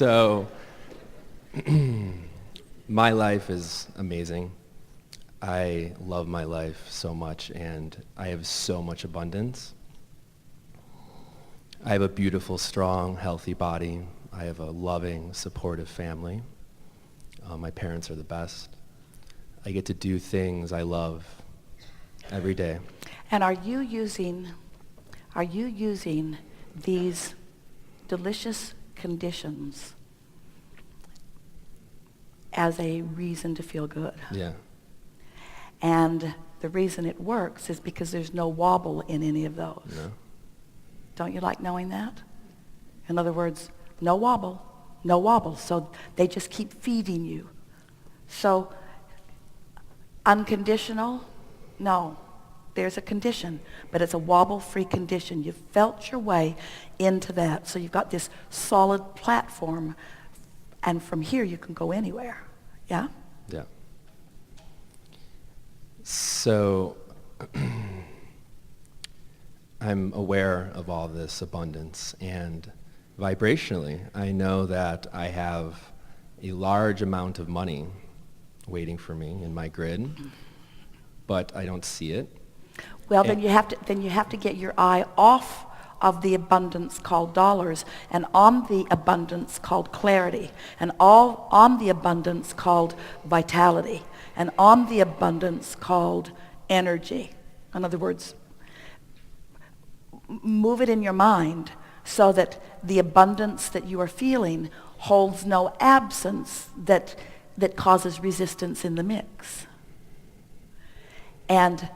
So, my life is amazing. I love my life so much, and I have so much abundance. I have a beautiful, strong, healthy body. I have a loving, supportive family. My parents are the best. I get to do things I love every day. And are you using these delicious conditions as a reason to feel good? Yeah. And the reason it works is because there's no wobble in any of those. No. Don't you like knowing that? In other words, no wobble, no wobble. So they just keep feeding you. So unconditional, no. There's a condition, but it's a wobble-free condition. You've felt your way into that. So you've got this solid platform, and from here you can go anywhere. Yeah? Yeah. So I'm aware of all this abundance, and vibrationally, I know that I have a large amount of money waiting for me in my grid, but I don't see it. Well, then you have to get your eye off of the abundance called dollars and on the abundance called clarity and all on the abundance called vitality and on the abundance called energy. In other words, move it in your mind so that the abundance that you are feeling holds no absence that causes resistance in the mix. And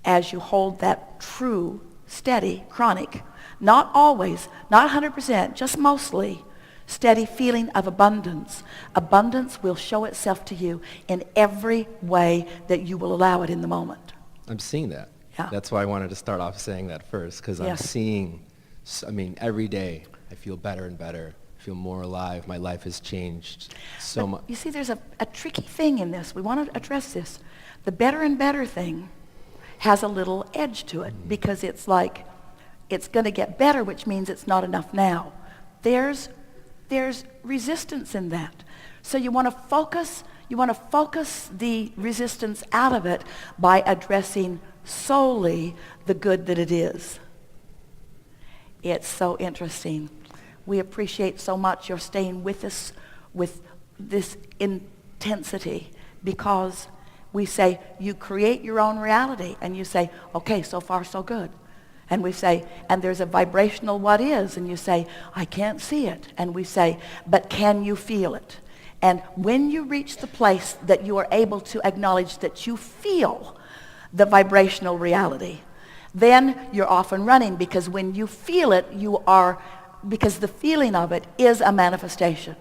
as you hold that true, steady, chronic, not always, not 100%, just mostly, steady feeling of abundance, abundance will show itself to you in every way that you will allow it in the moment. I'm seeing that. Yeah. That's why I wanted to start off saying that first, because I'm Yes. seeing, every day I feel better and better. I feel more alive. My life has changed so much. You see, there's a tricky thing in this. We want to address this. The better and better thing has a little edge to it because it's like it's going to get better, which means it's not enough now. There's resistance in that. So you want to focus the resistance out of it by addressing solely the good that it is. It's so interesting. We appreciate so much your staying with us with this intensity because we say, you create your own reality. And you say, okay, so far so good. And we say, and there's a vibrational what is. And you say, I can't see it. And we say, but can you feel it? And when you reach the place that you are able to acknowledge that you feel the vibrational reality, then you're off and running because when you feel it, because the feeling of it is a manifestation.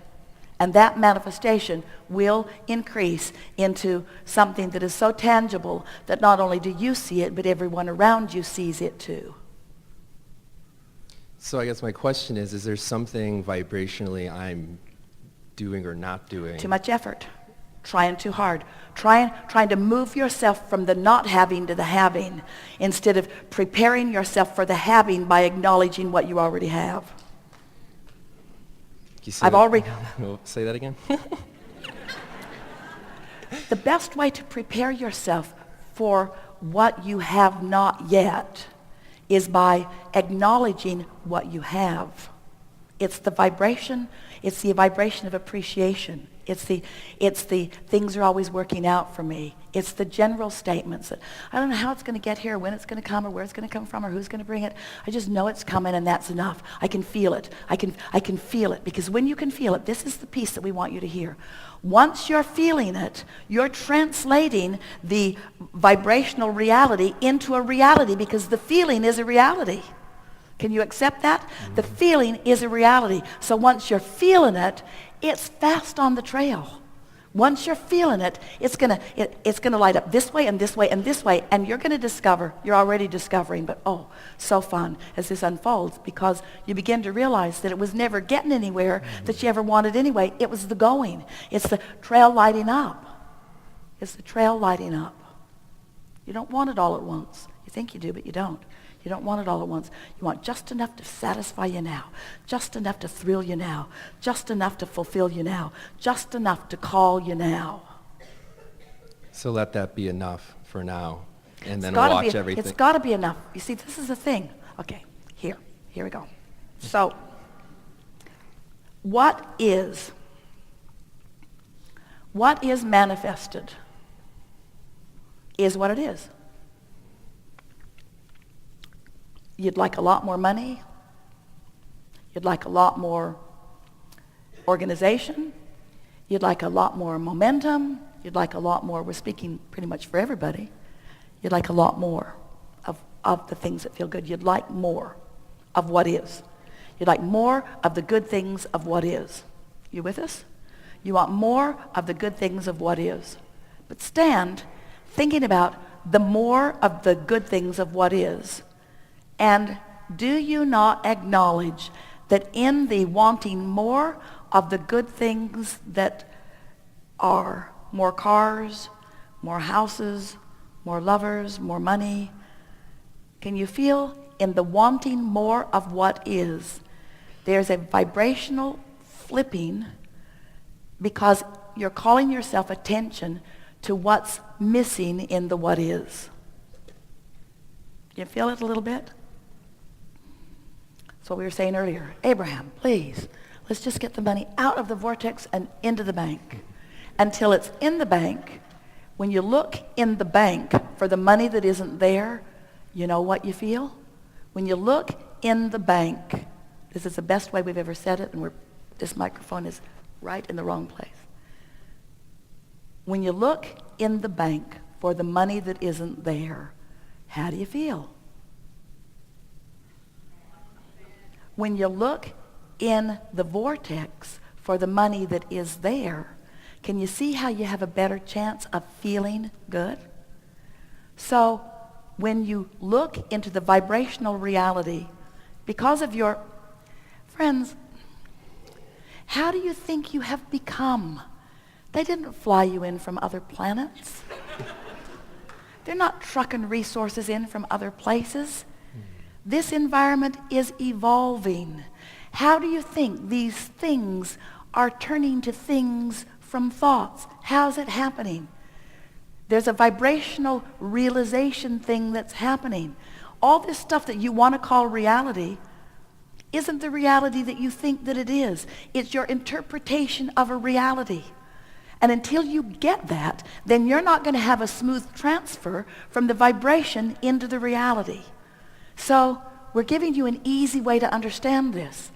And that manifestation will increase into something that is so tangible that not only do you see it, but everyone around you sees it too. So I guess my question is there something vibrationally I'm doing or not doing? Too much effort. Trying too hard. Trying to move yourself from the not having to the having instead of preparing yourself for the having by acknowledging what you already have. Say that again? The best way to prepare yourself for what you have not yet is by acknowledging what you have. It's the vibration of appreciation. It's the things are always working out for me. It's the general statements that I don't know how it's going to get here, when it's going to come, or where it's going to come from, or who's going to bring it. I just know it's coming, and that's enough. I can feel it. I can feel it, because when you can feel it, this is the piece that we want you to hear. Once you're feeling it, you're translating the vibrational reality into a reality, because the feeling is a reality. Can you accept that? The feeling is a reality. So once you're feeling it, it's fast on the trail. Once you're feeling it, it's gonna light up this way and this way and this way, and you're gonna discover, you're already discovering, but oh, so fun as this unfolds, because you begin to realize that it was never getting anywhere that you ever wanted anyway. It was the going. It's the trail lighting up. It's the trail lighting up. You don't want it all at once. You think you do, but you don't. You don't want it all at once. You want just enough to satisfy you now, just enough to thrill you now, just enough to fulfill you now, just enough to call you now. So let that be enough for now, and then gotta watch be, everything. It's got to be enough. You see, this is the thing. Okay, here we go. So, what is manifested is what it is. You'd like a lot more money. You'd like a lot more organization. You'd like a lot more momentum. You'd like a lot more, we're speaking pretty much for everybody. You'd like a lot more of the things that feel good. You'd like more of what is. You'd like more of the good things of what is. You with us? You want more of the good things of what is. But stand thinking about the more of the good things of what is. And do you not acknowledge that in the wanting more of the good things that are more cars, more houses, more lovers, more money, can you feel in the wanting more of what is, there's a vibrational flipping because you're calling yourself attention to what's missing in the what is. You feel it a little bit? That's what we were saying earlier. Abraham, please, let's just get the money out of the vortex and into the bank. Until it's in the bank, when you look in the bank for the money that isn't there, you know what you feel? When you look in the bank, this is the best way we've ever said it, and this microphone is right in the wrong place. When you look in the bank for the money that isn't there, how do you feel? When you look in the vortex for the money that is there, can you see how you have a better chance of feeling good? So when you look into the vibrational reality, because of your friends, how do you think you have become? They didn't fly you in from other planets. They're not trucking resources in from other places. This environment is evolving. How do you think these things are turning to things from thoughts? How's it happening? There's a vibrational realization thing that's happening. All this stuff that you want to call reality isn't the reality that you think that it is. It's your interpretation of a reality. And until you get that, then you're not going to have a smooth transfer from the vibration into the reality. So we're giving you an easy way to understand this.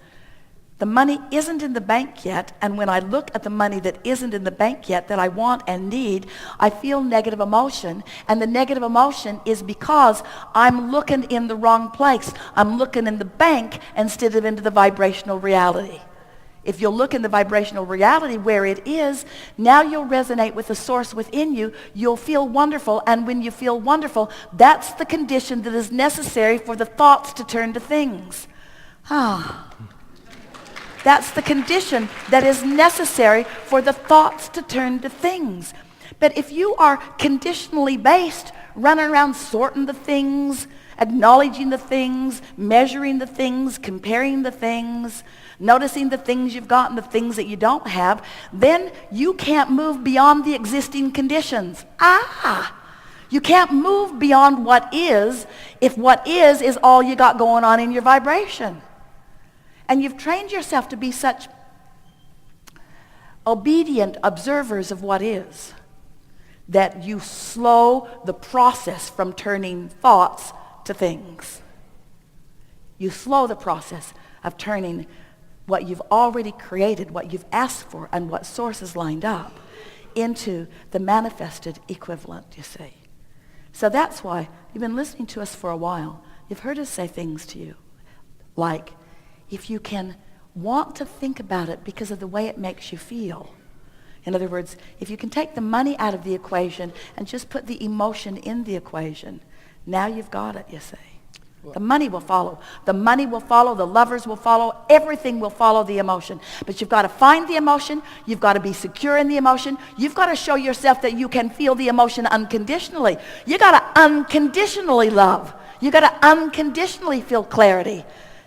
The money isn't in the bank yet, and when I look at the money that isn't in the bank yet that I want and need, I feel negative emotion, and the negative emotion is because I'm looking in the wrong place. I'm looking in the bank instead of into the vibrational reality. If you'll look in the vibrational reality where it is, now you'll resonate with the source within you. You'll feel wonderful, and when you feel wonderful, that's the condition that is necessary for the thoughts to turn to things. That's the condition that is necessary for the thoughts to turn to things. But if you are conditionally based, running around sorting the things, acknowledging the things, measuring the things, comparing the things, noticing the things you've got and the things that you don't have, then you can't move beyond the existing conditions. You can't move beyond what is if what is all you got going on in your vibration. And you've trained yourself to be such obedient observers of what is that you slow the process from turning thoughts to things. You slow the process of turning what you've already created, what you've asked for, and what source is lined up into the manifested equivalent, you see. So that's why you've been listening to us for a while. You've heard us say things to you like, if you can want to think about it because of the way it makes you feel. In other words, if you can take the money out of the equation and just put the emotion in the equation, now you've got it, you see. The money will follow. The money will follow. The lovers will follow. Everything will follow the emotion. But you've got to find the emotion. You've got to be secure in the emotion. You've got to show yourself that you can feel the emotion unconditionally. You've got to unconditionally love. You got to unconditionally feel clarity.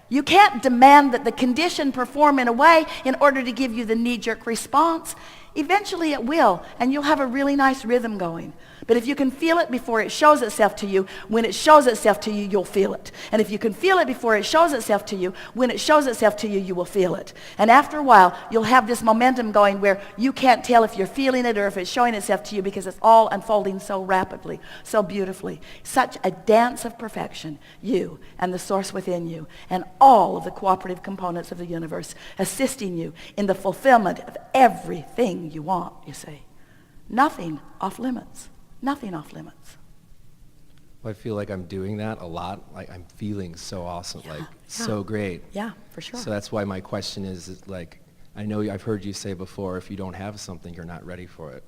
You can't demand that the condition perform in a way in order to give you the knee-jerk response. Eventually it will, and you'll have a really nice rhythm going. But if you can feel it before it shows itself to you, when it shows itself to you, you'll feel it. And if you can feel it before it shows itself to you, when it shows itself to you, you will feel it. And after a while, you'll have this momentum going where you can't tell if you're feeling it or if it's showing itself to you because it's all unfolding so rapidly, so beautifully. Such a dance of perfection, you and the source within you and all of the cooperative components of the universe assisting you in the fulfillment of everything you want, you see. Nothing off limits. Nothing off limits. Well, I feel like I'm doing that a lot. Like I'm feeling so awesome, so great. Yeah, for sure. So that's why my question is like, I know I've heard you say before, if you don't have something, you're not ready for it.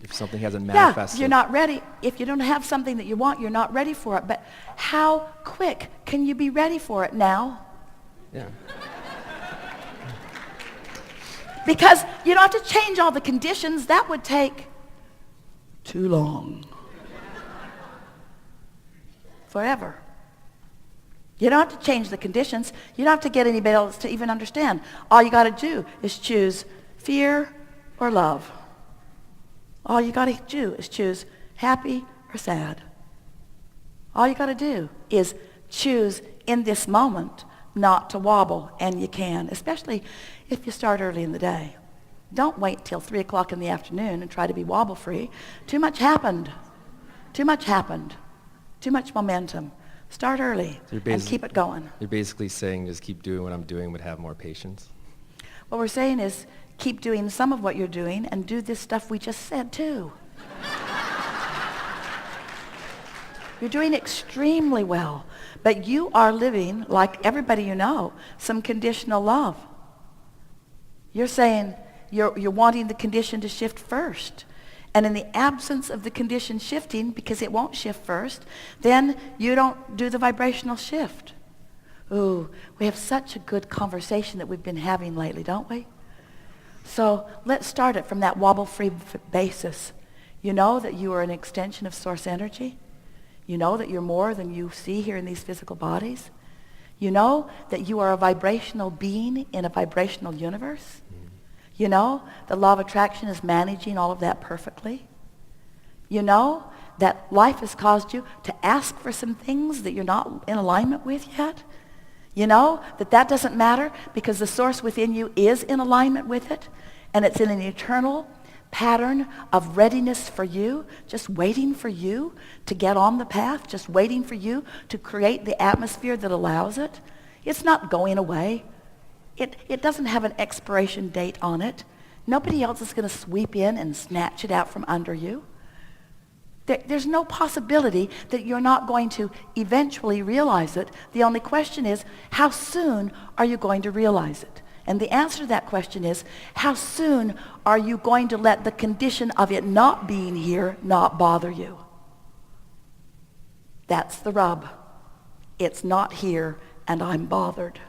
If something hasn't manifested. Yeah, you're not ready. If you don't have something that you want, you're not ready for it. But how quick can you be ready for it now? Yeah. Because you don't have to change all the conditions. That would take too long. Forever. You don't have to change the conditions. You don't have to get anybody else to even understand. All you got to do is choose fear or love. All you got to do is choose happy or sad. All you got to do is choose in this moment not to wobble, and you can, especially if you start early in the day. Don't wait till 3 o'clock in the afternoon and try to be wobble-free. Too much happened. Too much happened. Too much momentum. Start early and keep it going. You're basically saying just keep doing what I'm doing, but have more patience. What we're saying is keep doing some of what you're doing and do this stuff we just said too. You're doing extremely well, but you are living, like everybody you know, some conditional love. You're saying you're wanting the condition to shift first. And in the absence of the condition shifting, because it won't shift first, then you don't do the vibrational shift. Ooh, we have such a good conversation that we've been having lately, don't we? So let's start it from that wobble-free basis. You know that you are an extension of source energy. You know that you're more than you see here in these physical bodies. You know that you are a vibrational being in a vibrational universe. You know that law of attraction is managing all of that perfectly. You know that life has caused you to ask for some things that you're not in alignment with yet. You know that that doesn't matter because the source within you is in alignment with it, and it's in an eternal pattern of readiness for you, just waiting for you to get on the path, just waiting for you to create the atmosphere that allows it. It's not going away. It doesn't have an expiration date on it. Nobody else is going to sweep in and snatch it out from under you. There's no possibility that you're not going to eventually realize it. The only question is, how soon are you going to realize it? And the answer to that question is, how soon are you going to let the condition of it not being here not bother you? That's the rub. It's not here, and I'm bothered.